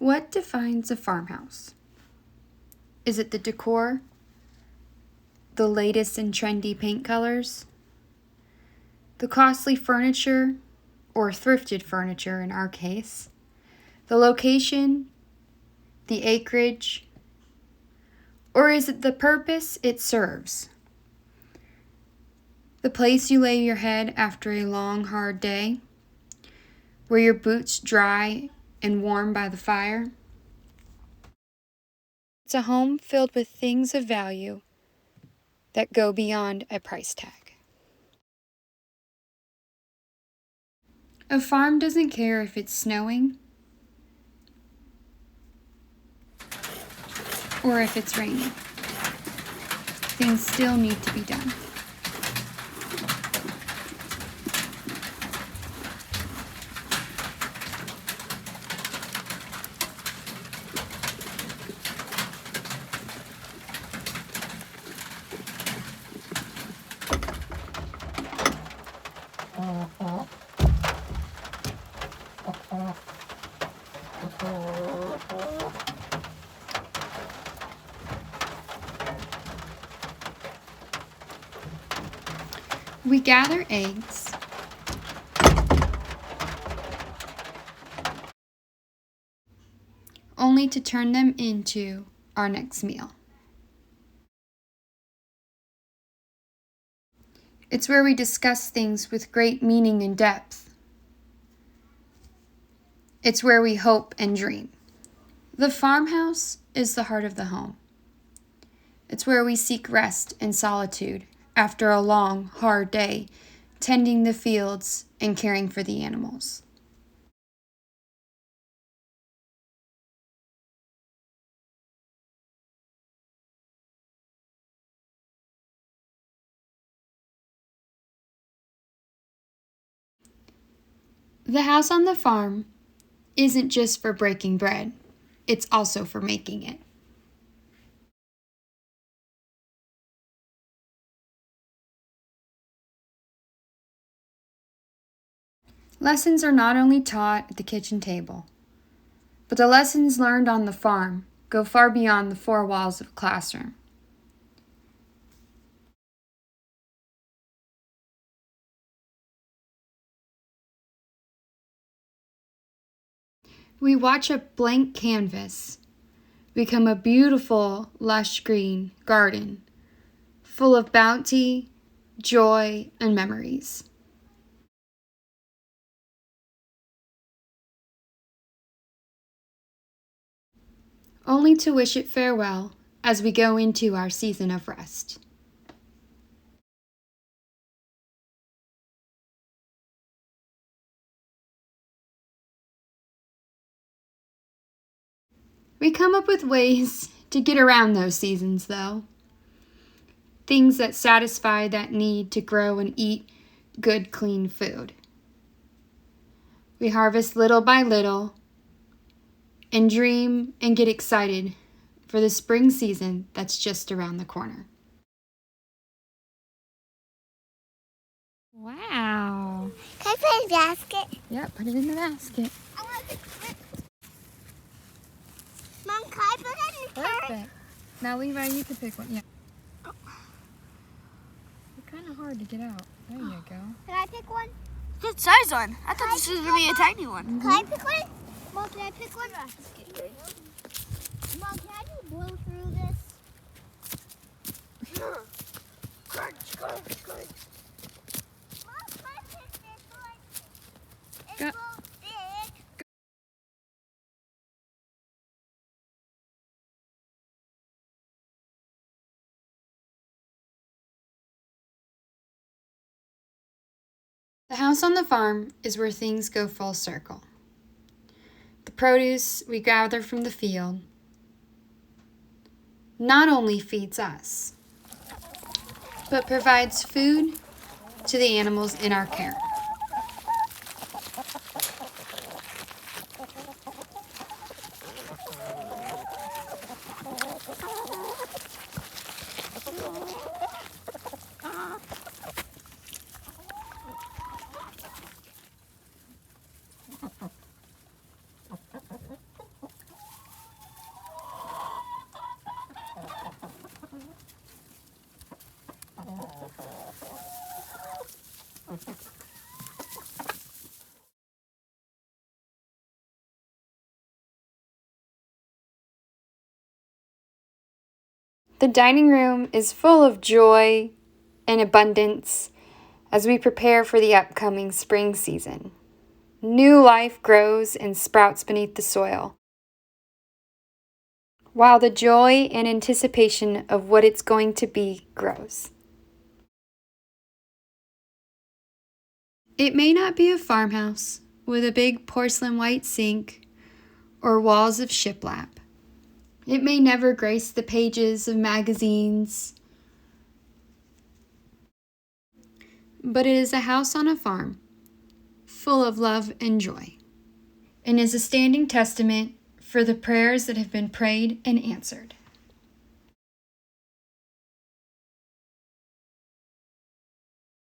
What defines a farmhouse? Is it the decor? The latest and trendy paint colors? The costly furniture, or thrifted furniture in our case? The location? The acreage? Or is it the purpose it serves? The place you lay your head after a long, hard day? Where your boots dry and warm by the fire? It's a home filled with things of value that go beyond a price tag. A farm doesn't care if it's snowing or if it's raining. Things still need to be done. We gather eggs, only to turn them into our next meal. It's where we discuss things with great meaning and depth. It's where we hope and dream. The farmhouse is the heart of the home. It's where we seek rest and solitude after a long, hard day, tending the fields and caring for the animals. The house on the farm isn't just for breaking bread, it's also for making it. Lessons are not only taught at the kitchen table, but the lessons learned on the farm go far beyond the four walls of a classroom. We watch a blank canvas become a beautiful, lush green garden full of bounty, joy, and memories. Only to wish it farewell as we go into our season of rest. We come up with ways to get around those seasons, though. Things that satisfy that need to grow and eat good, clean food. We harvest little by little and dream and get excited for the spring season that's just around the corner. Wow. Can I put it in the basket? Yeah, put it in the basket. I want to put... Mom, can I put it in the cart? Perfect. Now, Levi, you can pick one. Yeah. Oh. They're kind of hard to get out. There you go. Can I pick one? Good size one. I thought this was going to be a tiny one. Can I pick one? Mom, can I pick one? Mom, can I just blow through this? Crunch, crunch, crunch. Mom, can I pick this one? It's Go. so big. The house on the farm is where things go full circle. The produce we gather from the field not only feeds us, but provides food to the animals in our care. The dining room is full of joy and abundance as we prepare for the upcoming spring season. New life grows and sprouts beneath the soil, while the joy and anticipation of what it's going to be grows. It may not be a farmhouse with a big porcelain white sink or walls of shiplap. It may never grace the pages of magazines, but it is a house on a farm, full of love and joy, and is a standing testament for the prayers that have been prayed and answered.